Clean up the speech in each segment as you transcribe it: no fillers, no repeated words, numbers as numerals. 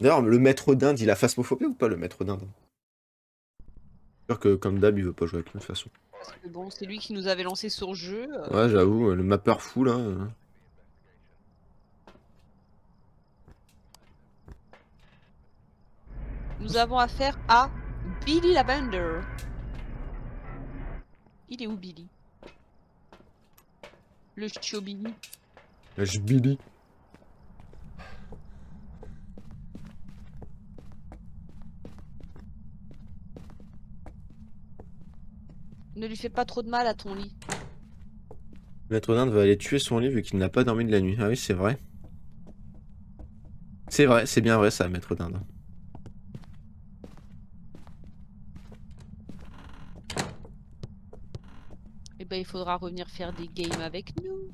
D'ailleurs, le maître d'Inde, il a phasmophobie ou pas, le maître d'Inde? J'espère que, comme d'hab, il veut pas jouer avec nous, de toute façon. Parce que bon, c'est lui qui nous avait lancé sur le jeu. Ouais, j'avoue, le mapper fou, là. Nous avons affaire à Billy Lavender. Il est où Billy? Le chiot Billy. Lâche Billy. Ne lui fais pas trop de mal à ton lit. Le maître d'Inde va aller tuer son lit vu qu'il n'a pas dormi de la nuit. Ah oui, c'est vrai. C'est vrai, c'est bien vrai ça, maître d'Inde. Eh ben, il faudra revenir faire des games avec nous.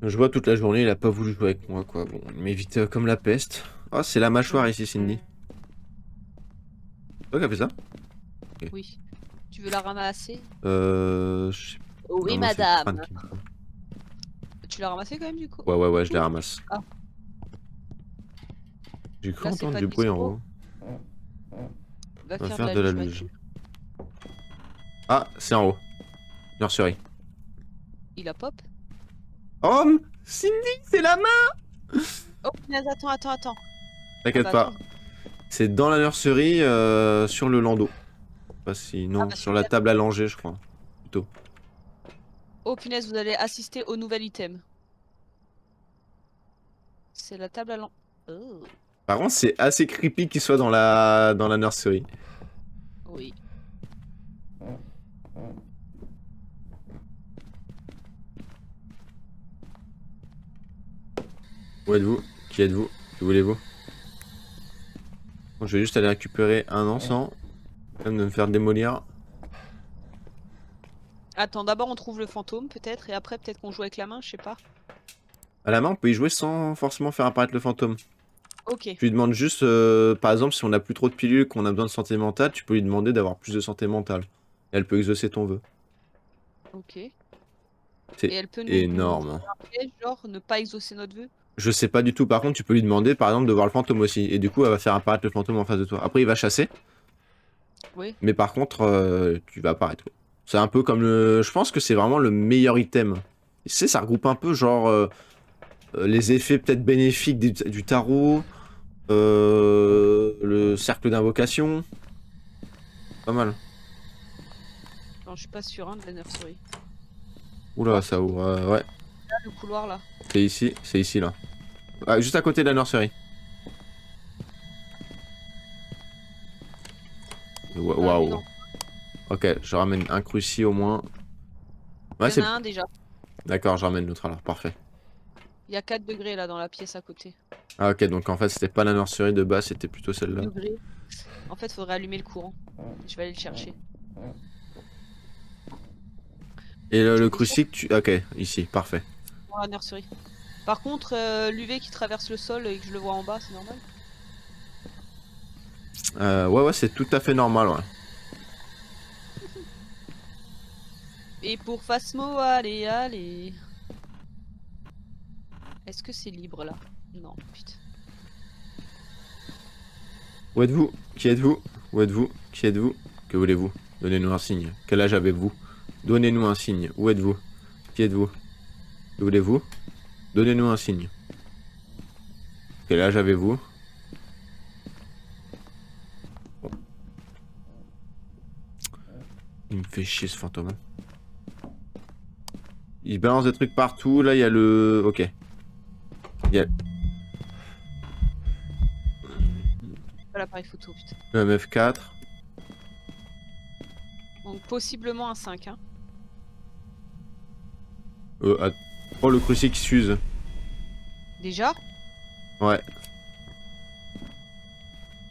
Je vois toute la journée, il a pas voulu jouer avec moi, quoi. Bon, il m'évite comme la peste. Oh, c'est la mâchoire ici, Cindy. C'est toi qui as fait ça? Ok. Oui. Tu veux la ramasser? Je sais pas. Non, Oui, moi, c'est le madame. crâne qui me prend. Tu l'as ramassé quand même du coup? Ouais, je les ramasse. Ah, J'ai cru là c'est entendre pas du bruit en dispo. haut. Va On va faire de faire la de la luge, luge. Mathieu. Ah, c'est en haut. Nursery. Il a pop? Oh, Cindy, c'est la main! Oh, punaise, attends. Ah T'inquiète bah pas. attends. C'est dans la nursery, sur le landau. Pas si... Ah Non, bah sur la super. table à langer, je crois. Plutôt. Oh punaise, vous allez assister au nouvel item. C'est la table à l'en... Oh, Par contre, c'est assez creepy qu'il soit dans la nursery. oui. Où êtes-vous? Qui êtes-vous? Que voulez-vous? Bon, je vais juste aller récupérer un encens. Même de me faire démolir. Attends, d'abord on trouve le fantôme peut-être, et après peut-être qu'on joue avec la main, je sais pas. À la main, on peut y jouer sans forcément faire apparaître le fantôme. Ok. Tu lui demandes juste, par exemple, si on n'a plus trop de pilules, qu'on a besoin de santé mentale, tu peux lui demander d'avoir plus de santé mentale. Et elle peut exaucer ton vœu. Ok. Et C'est elle peut nous énorme. faire un piège, genre ne pas exaucer notre vœu? Je sais pas du tout. Par contre, tu peux lui demander, par exemple, de voir le fantôme aussi. Et du coup, elle va faire apparaître le fantôme en face de toi. Après, il va chasser. Oui. Mais par contre, tu vas apparaître. C'est un peu comme le... Je pense que c'est vraiment le meilleur item. Tu sais, ça regroupe un peu, genre, les effets peut-être bénéfiques du tarot. Le cercle d'invocation. Pas mal. Non, je suis pas sûre hein, de la nursery. Oula, Oh, ça ouvre. Ouais, là, le couloir là. c'est ici, là. Ah, juste à côté de la nursery. Ah, lui Waouh. non. Ok, je ramène un cruci au moins. Ouais, Il y en a c'est... un déjà. D'accord, je ramène l'autre alors, parfait. Il y a 4 degrés là dans la pièce à côté. Ah ok, donc en fait, c'était pas la nursery de base, c'était plutôt celle-là. Degrés. En fait, faudrait allumer le courant. Je vais aller le chercher. Et le, Tu le es sûr? crucifix, Ok, ici, parfait. Dans la nursery. Par contre, l'UV qui traverse le sol et que je le vois en bas, c'est normal? Ouais, c'est tout à fait normal, ouais. Et pour Phasmo, allez. Est-ce que c'est libre là? Non, putain. Où êtes-vous? Qui êtes-vous? Où êtes-vous? Qui êtes-vous? Que voulez-vous? Donnez-nous un signe. Quel âge avez-vous? Donnez-nous un signe. Où êtes-vous? Qui êtes-vous? Que voulez-vous? Donnez-nous un signe. Quel âge avez-vous? Bon. Il me fait chier ce fantôme. Il balance des trucs partout. Là, il y a le... Ok. Il y a Pas l'appareil photo, putain. le MF4. Donc possiblement un 5, hein. Oh, le crucifix qui s'use. Déjà, Ouais.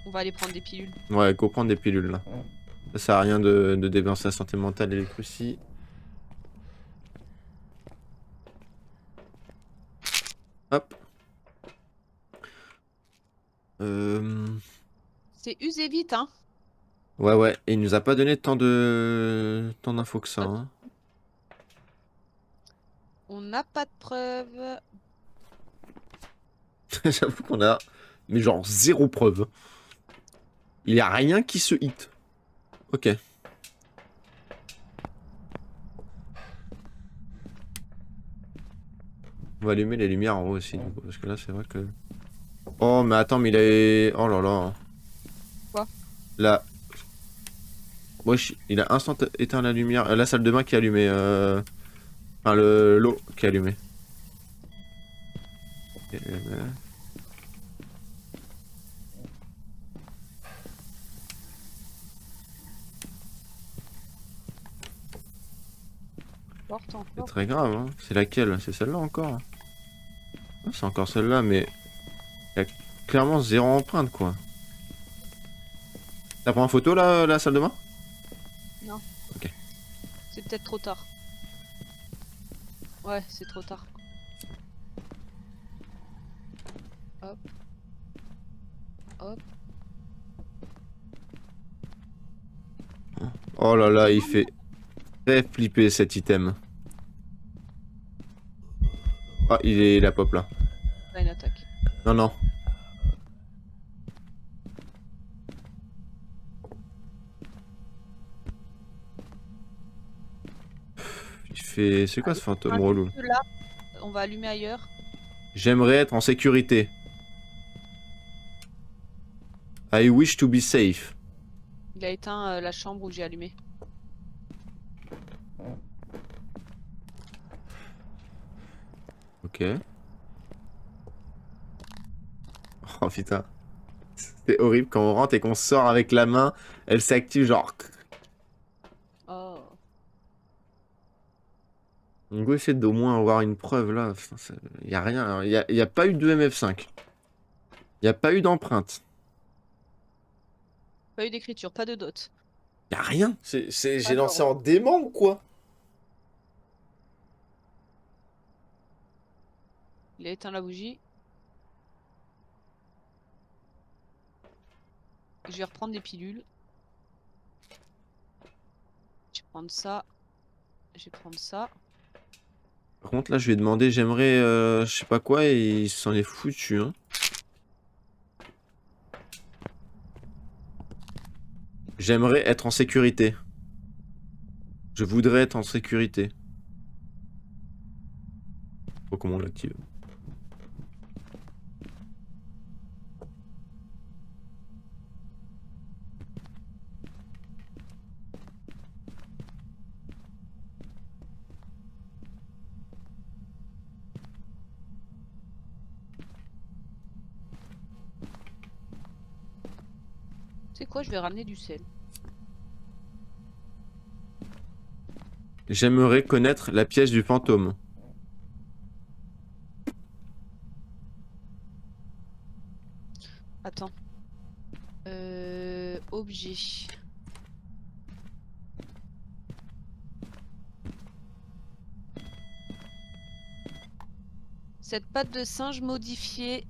on va aller prendre des pilules. Ouais, go prendre des pilules, là. Ça sert à rien de dépenser la santé mentale et les crucis. Hop. C'est usé vite, hein. Ouais. Et il nous a pas donné tant d'infos que ça, Hop. hein. On n'a pas de preuves. J'avoue qu'on a, mais genre zéro preuve. Il y a rien qui se hit. Ok. On va allumer les lumières en haut aussi, du coup, parce que là, c'est vrai que... Oh, mais attends, mais il est... Oh là là. Quoi? Là... Wesh, il a instant éteint la lumière. La salle de bain qui est allumée. Enfin, l'eau qui est allumée. Porte C'est encore. très grave, hein. C'est laquelle? C'est celle-là encore? Ah, c'est encore celle-là, mais... Il y a clairement zéro empreinte, quoi. T'as pris en photo, là, la salle de bain? Non. Ok. C'est peut-être trop tard. Ouais, c'est trop tard. Hop. Hop. Oh là là, il fait très flipper cet item. Ah, il est la pop là. Là, une attaque. Non, non. Il fait... C'est quoi ce fantôme relou? Là, on va allumer ailleurs. J'aimerais être en sécurité. I wish to be safe. Il a éteint la chambre où j'ai allumé. Ok. Oh putain. C'est horrible quand on rentre et qu'on sort avec la main, elle s'active genre... Oh. On va essayer d'au moins avoir une preuve là. Il y a rien. Hein. Y a pas eu de MF5. Il y a pas eu d'empreinte. Pas eu d'écriture, pas de dot. Y a rien. Pas J'ai lancé d'ordre. en dément ou quoi? Il a éteint la bougie. Je vais reprendre des pilules. Je vais prendre ça. Je vais prendre ça. Par contre là je lui ai demandé j'aimerais je sais pas quoi et il s'en est foutu hein. J'aimerais être en sécurité. Je voudrais être en sécurité. Oh, comment on l'active? C'est quoi? Je vais ramener du sel. J'aimerais connaître la pièce du fantôme. Attends. Objet. Cette patte de singe momifiée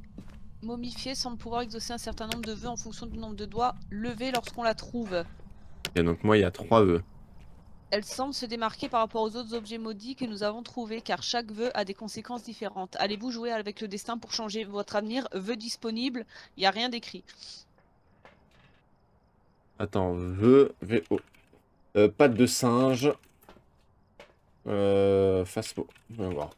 semble pouvoir exaucer un certain nombre de vœux en fonction du nombre de doigts levés lorsqu'on la trouve. Et donc moi il y a 3 vœux. Elle semble se démarquer par rapport aux autres objets maudits que nous avons trouvés, car chaque vœu a des conséquences différentes. Allez-vous jouer avec le destin pour changer votre avenir? Vœu disponible, il n'y a rien d'écrit. Attends, vœu, VO. Patte de singe. Phasmo. On va voir.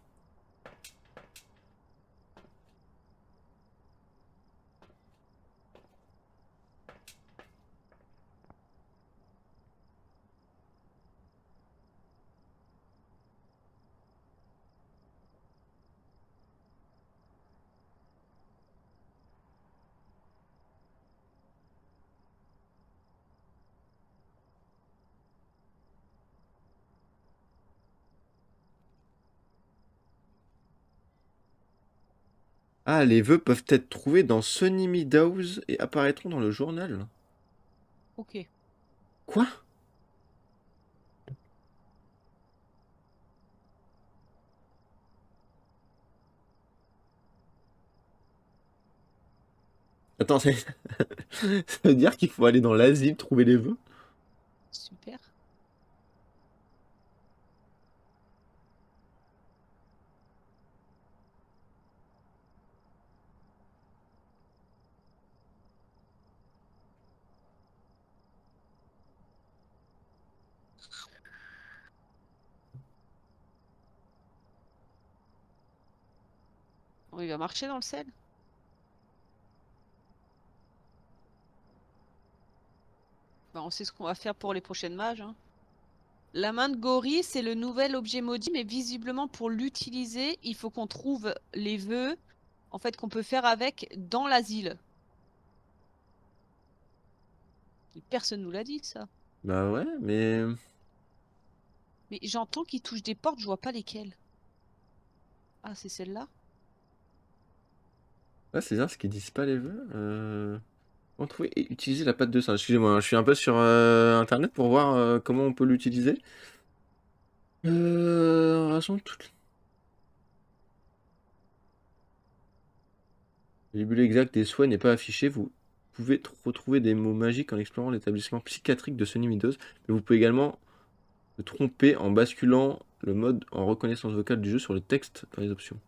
Ah, les vœux peuvent être trouvés dans Sunny Meadows et apparaîtront dans le journal. Ok. Quoi? Attends, ça veut dire qu'il faut aller dans l'asile trouver les vœux? Super. Oh, il va marcher dans le sel. Bah, on sait ce qu'on va faire pour les prochaines mages. Hein. La main de Gori, c'est le nouvel objet maudit, mais visiblement pour l'utiliser, il faut qu'on trouve les vœux en fait, qu'on peut faire avec dans l'asile. Personne nous l'a dit, ça. Bah ouais, mais... Mais j'entends qu'ils touchent des portes, je vois pas lesquelles. Ah, c'est celle-là? Ouais, c'est bizarre ce qu'ils disent pas les vœux. Comment trouver et utiliser la patte de singe? Excusez-moi, hein, je suis un peu sur internet pour voir comment on peut l'utiliser. Rassemble toutes. Le libellé exact des souhaits n'est pas affiché. Vous pouvez retrouver des mots magiques en explorant l'établissement psychiatrique de Sony Midos, mais vous pouvez également le tromper en basculant le mode en reconnaissance vocale du jeu sur le texte dans les options.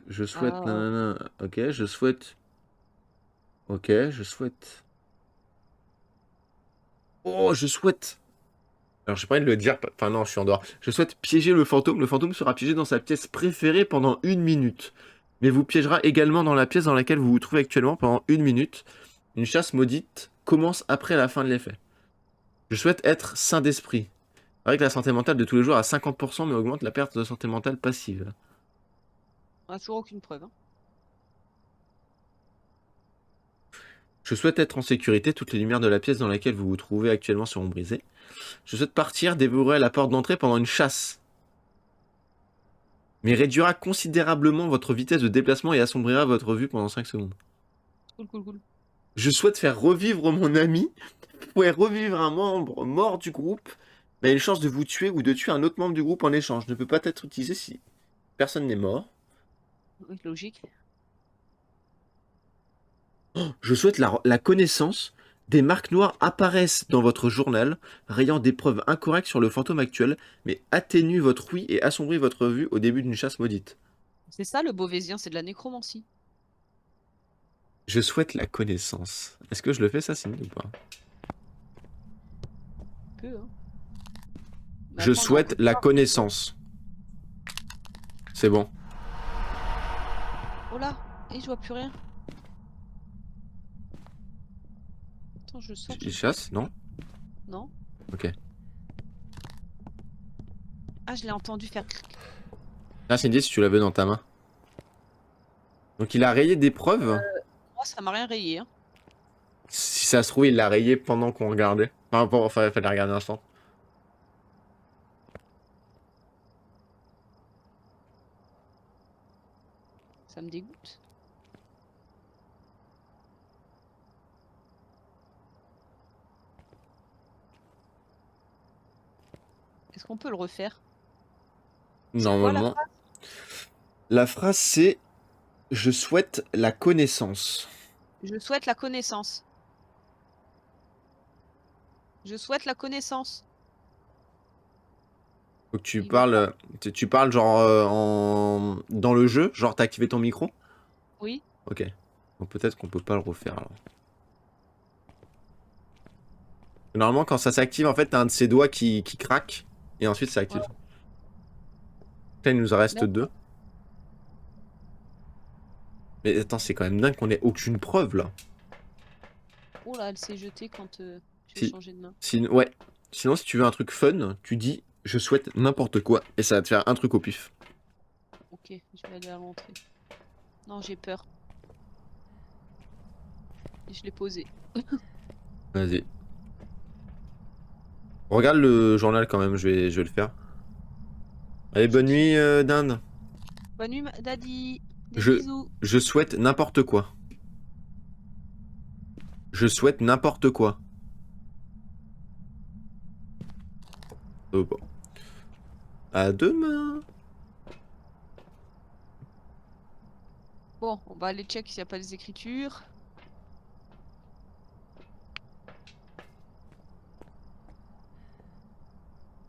Je souhaite... Ah. nanana. Ok, je souhaite... Ok, je souhaite... Oh, je souhaite... Alors, j'ai pas envie de le dire... Enfin non, je suis en dehors. Je souhaite piéger le fantôme. Le fantôme sera piégé dans sa pièce préférée pendant 1 minute. Mais vous piégera également dans la pièce dans laquelle vous vous trouvez actuellement pendant 1 minute. Une chasse maudite commence après la fin de l'effet. Je souhaite être sain d'esprit. Avec la santé mentale de tous les jours à 50%, mais augmente la perte de santé mentale passive. On a toujours aucune preuve. Hein. Je souhaite être en sécurité. Toutes les lumières de la pièce dans laquelle vous vous trouvez actuellement seront brisées. Je souhaite partir, dévorer la porte d'entrée pendant une chasse. Mais réduira considérablement votre vitesse de déplacement et assombrira votre vue pendant 5 secondes. Cool. Je souhaite faire revivre mon ami. Vous pouvez revivre un membre mort du groupe, mais a une chance de vous tuer ou de tuer un autre membre du groupe en échange. Ne peut pas être utilisé si personne n'est mort. Oui, logique. Je souhaite la connaissance. Des marques noires apparaissent dans votre journal, rayant des preuves incorrectes sur le fantôme actuel, mais atténuent votre ouïe et assombrit votre vue au début d'une chasse maudite. C'est ça le Beauvaisien, c'est de la nécromancie. Je souhaite la connaissance. Est-ce que je le fais ça, Cindy, ou pas? Peu, hein. Mais Je après, on souhaite en la peut connaissance. C'est bon. Oh là, et je vois plus rien. Attends, je sors. Il chasse, non? Non. Ok. Ah, je l'ai entendu faire. Là, Cindy, si tu l'avais dans ta main. Donc il a rayé des preuves. Moi, ça m'a rien rayé. Hein. Si ça se trouve, il l'a rayé pendant qu'on regardait. Enfin, il fallait regarder un instant. Ça me dégoûte. Est-ce qu'on peut le refaire? Normalement. La phrase, c'est « Je souhaite la connaissance ». Je souhaite la connaissance. Je souhaite la connaissance. Faut que tu parles, genre dans le jeu, genre t'as activé ton micro? Oui. Ok. Donc peut-être qu'on peut pas le refaire alors. Normalement, quand ça s'active, en fait, t'as un de ses doigts qui craque et ensuite ça active. Ouais. Là, il nous en reste 2. Mais attends, c'est quand même dingue qu'on ait aucune preuve là. Oh là, elle s'est jetée quand tu as changé de main. Ouais. Sinon, si tu veux un truc fun, tu dis je souhaite n'importe quoi et ça va te faire un truc au pif. Ok, je vais aller à l'entrée. Non, j'ai peur. Et je l'ai posé. Vas-y. Regarde le journal quand même, je vais le faire. Allez, bonne nuit, Dinde. Bonne nuit, Daddy. Des bisous. Je souhaite n'importe quoi. Je souhaite n'importe quoi. Oh, bon. À demain. Bon, on va aller check s'il n'y a pas des écritures.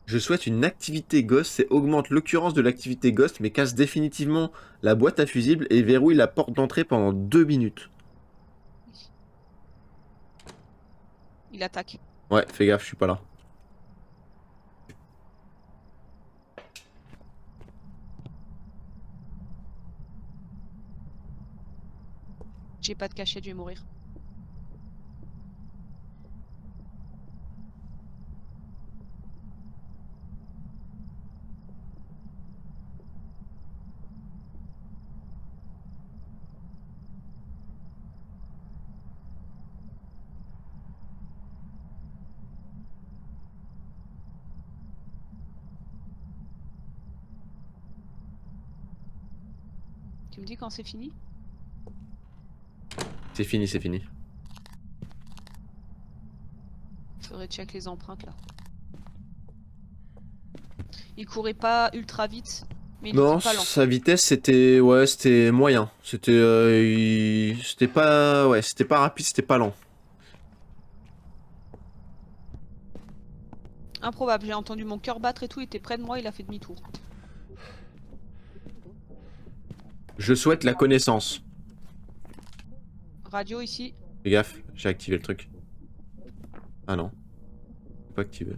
Je souhaite une activité Ghost et augmente l'occurrence de l'activité Ghost, mais casse définitivement la boîte à fusibles et verrouille la porte d'entrée pendant 2 minutes. Il attaque. Ouais, fais gaffe, je suis pas là. J'ai pas de cachette, je vais mourir. Tu me dis quand c'est fini? C'est fini, c'est fini. Faudrait check les empreintes là. Il courait pas ultra vite, mais il était Non, pas lent. sa vitesse c'était ouais, c'était moyen. C'était c'était pas ouais, c'était pas rapide, c'était pas lent. Improbable, j'ai entendu mon cœur battre et tout, il était près de moi, il a fait demi-tour. Je souhaite la connaissance. Radio ici. Fais gaffe, j'ai activé le truc. Ah non. Pas activé.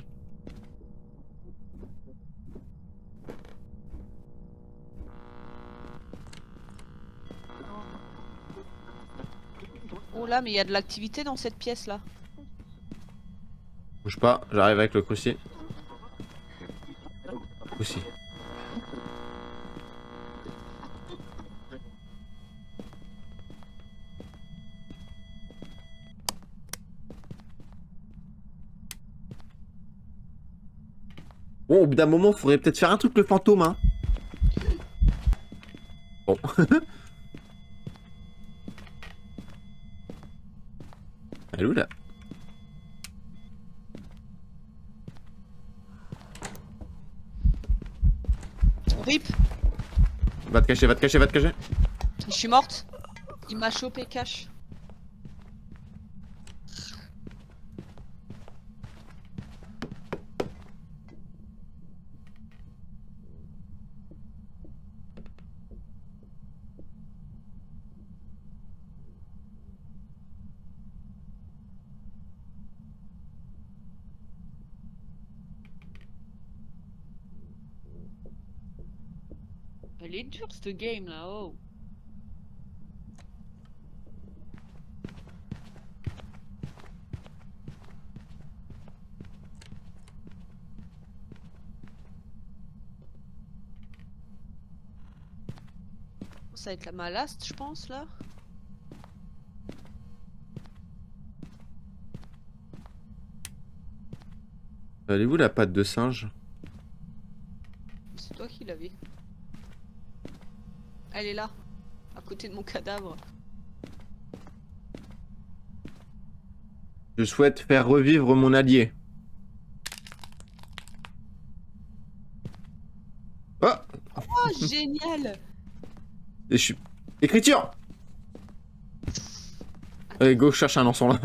Oh là, mais il y a de l'activité dans cette pièce là. Bouge pas, j'arrive avec le crouci. Crouci. Bon, au bout d'un moment, faudrait peut-être faire un truc le fantôme, hein. Bon. Elle est où là? RIP. Va te cacher, va te cacher, va te cacher. Je suis morte. Il m'a chopé cash. Elle est dure cette game là, oh. Ça va être la malaste, je pense là. Elle est où la patte de singe? C'est toi qui l'avais. Elle est là, à côté de mon cadavre. Je souhaite faire revivre mon allié. Oh! Oh, génial! Et je suis... Écriture! Allez, go, cherche un lançon là.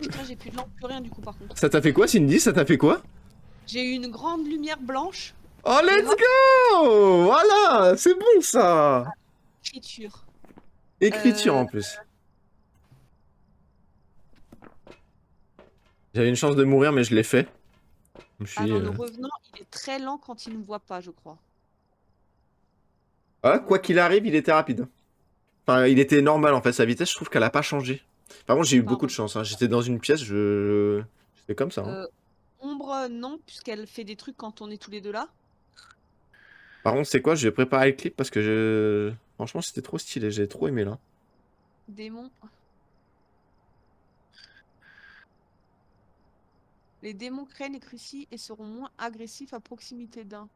Putain, j'ai plus de lampe, plus rien du coup par contre. Ça t'a fait quoi, Cindy? Ça t'a fait quoi? J'ai eu une grande lumière blanche. Oh, let's go! Voilà! C'est bon ça! Écriture. Écriture en plus. J'avais une chance de mourir, mais je l'ai fait. Je me suis... Alors le revenant, il est très lent quand il ne voit pas, je crois. Ah, quoi qu'il arrive, il était rapide. Enfin, il était normal en fait. Sa vitesse, je trouve qu'elle a pas changé. Par contre, j'ai eu beaucoup de chance. Hein. J'étais dans une pièce, C'était comme ça. Hein. Ombre, non, puisqu'elle fait des trucs quand on est tous les deux là. Par contre, c'est quoi? Je vais préparer le clip parce que je... Franchement, c'était trop stylé. J'ai trop aimé là. Démons. Les démons craignent les crucis et seront moins agressifs à proximité d'un.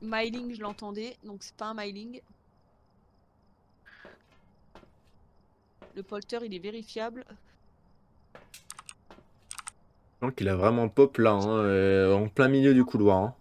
Myling, je l'entendais, donc c'est pas un myling. Le polter, il est vérifiable. Donc, il a vraiment pop là, hein, en plein milieu du couloir. Hein.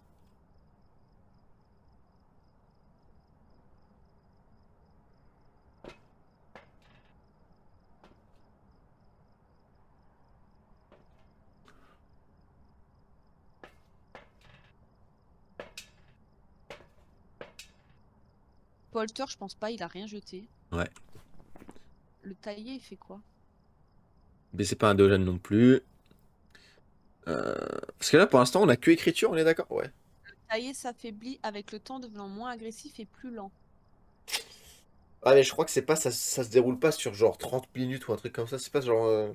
Polter, je pense pas, il a rien jeté. Ouais. Le taillé, il fait quoi? Mais c'est pas un Deogen non plus. Parce que là, pour l'instant, on a que écriture, on est d'accord? Ouais. Taillé s'affaiblit avec le temps, devenant moins agressif et plus lent. Ah, mais je crois que c'est pas, ça se déroule pas sur genre 30 minutes ou un truc comme ça. C'est pas genre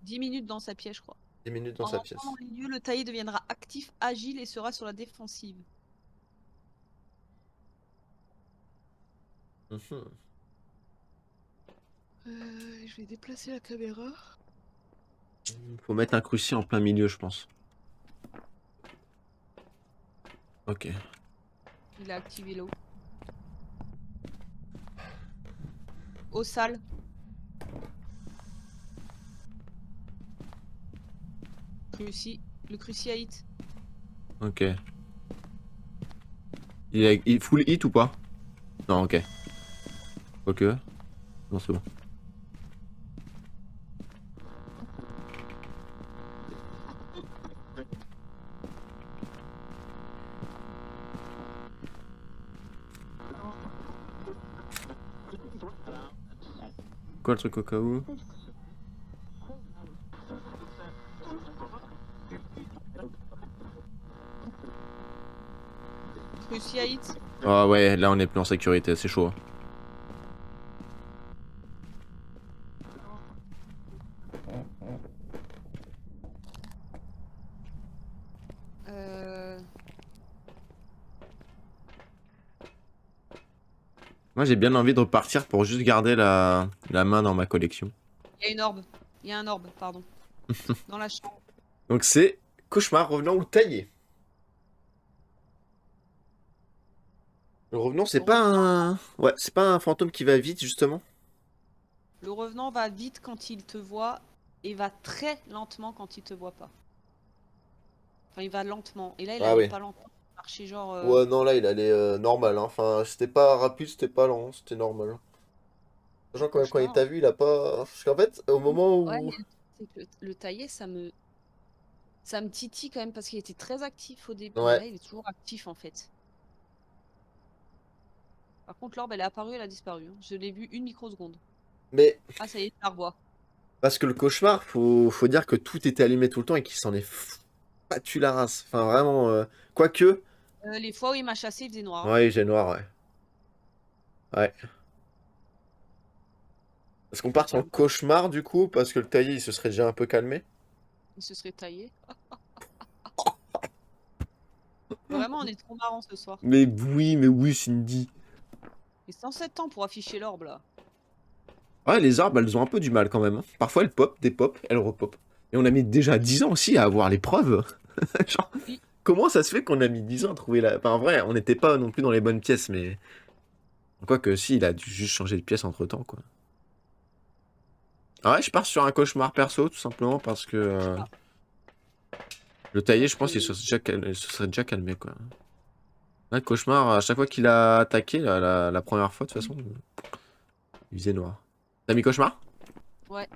10 minutes dans sa pièce, je crois. 10 minutes dans En sa rentrant pièce. dans les lieux, le taillé deviendra actif, agile et sera sur la défensive. Mhm. Je vais déplacer la caméra. Faut mettre un cruci en plein milieu, je pense. Ok. Il a activé l'eau. Eau sale. Cruci. Le cruciate. Ok. Il full hit ou pas? Non, ok. Ok. Non, c'est bon. Quoi le truc au cas où? Cruciate. Ah ouais, là on est plus en sécurité, c'est chaud. Euh... Moi j'ai bien envie de repartir pour juste garder la main dans ma collection. Il y a une orbe. Il y a un orbe, pardon. Dans la chambre. Donc c'est cauchemar revenant ou taillé. Le revenant c'est Le pas revenant, un... Ouais, c'est pas un fantôme qui va vite justement. le revenant va vite quand il te voit et va très lentement quand il te voit pas. Enfin, il va lentement. Et là, il Ah allait oui. pas lentement. Il marchait genre. Ouais, non, là il allait normal, hein. Enfin, c'était pas rapide, c'était pas lent, c'était normal. Sachant quand même quand il Cauchemar. t'a vu, il a pas... Parce qu'en fait, au moment Ouais, où... mais le truc, c'est que le taillé, ça me titille quand même parce qu'il était très actif au début. Mais Ouais, là, il est toujours actif en fait. Par contre, l'orbe, elle est apparue, elle a disparu, hein. Je l'ai vue une microseconde. mais Ah, ça y est, je la revois. parce que le cauchemar, faut dire que tout était allumé tout le temps et qu'il s'en est battu la race. Enfin, vraiment... Quoique... Les fois où il m'a chassé, il faisait noir, hein. Ouais, j'ai noir, ouais. Ouais. Est-ce qu'on part en J'aime pas. cauchemar du coup, parce que le taillé il se serait déjà un peu calmé? Il se serait taillé. Vraiment, on est trop marrant ce soir. Mais oui, Cindy. Et 107 ans pour afficher l'orbe là. Ouais, les arbres, elles ont un peu du mal quand même, hein. Parfois, elles pop, des pop, elles repop. Et on a mis déjà 10 ans aussi à avoir les preuves. Genre, Oui. comment ça se fait qu'on a mis 10 ans à trouver la... Enfin, en vrai, on n'était pas non plus dans les bonnes pièces, mais... Quoique, si, il a dû juste changer de pièce entre-temps, quoi. Ah ouais, je pars sur un cauchemar perso, tout simplement, parce que... Ah, le taillé, je parce que pense qu'il il se serait déjà calmé, quoi. Là, le cauchemar, à chaque fois qu'il a attaqué, la première fois, de toute façon, il faisait noir. T'as mis cauchemar? ouais,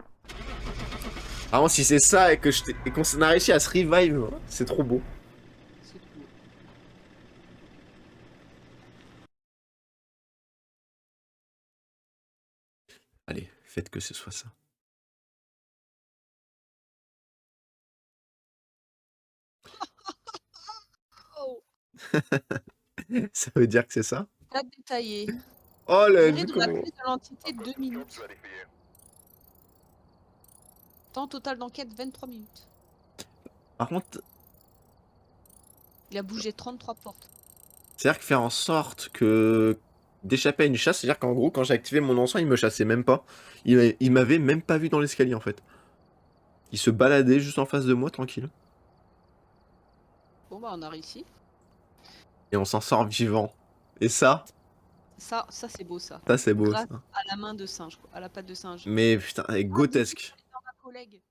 Vraiment, si c'est ça et et qu'on a réussi à se revive, c'est trop beau. c'est tout. Allez, faites que ce soit ça. Oh. Ça veut dire que c'est ça? Date détaillée. Oh, Durée let's de la go! prise de l'entité 2 minutes. Temps total d'enquête 23 minutes. Par contre, Il a bougé 33 portes. c'est-à-dire que faire en sorte que d'échapper à une chasse, c'est-à-dire qu'en gros, quand j'ai activé mon encens, il me chassait même pas. Il m'avait même pas vu dans l'escalier, en fait. Il se baladait juste en face de moi, tranquille. Bon bah on a réussi. Et on s'en sort vivant. Et ça, Ça c'est beau ça. ça c'est beau, ça. Grâce à la main de singe, quoi. À la patte de singe. Mais putain, Ah, vite, grotesque. ma collègue.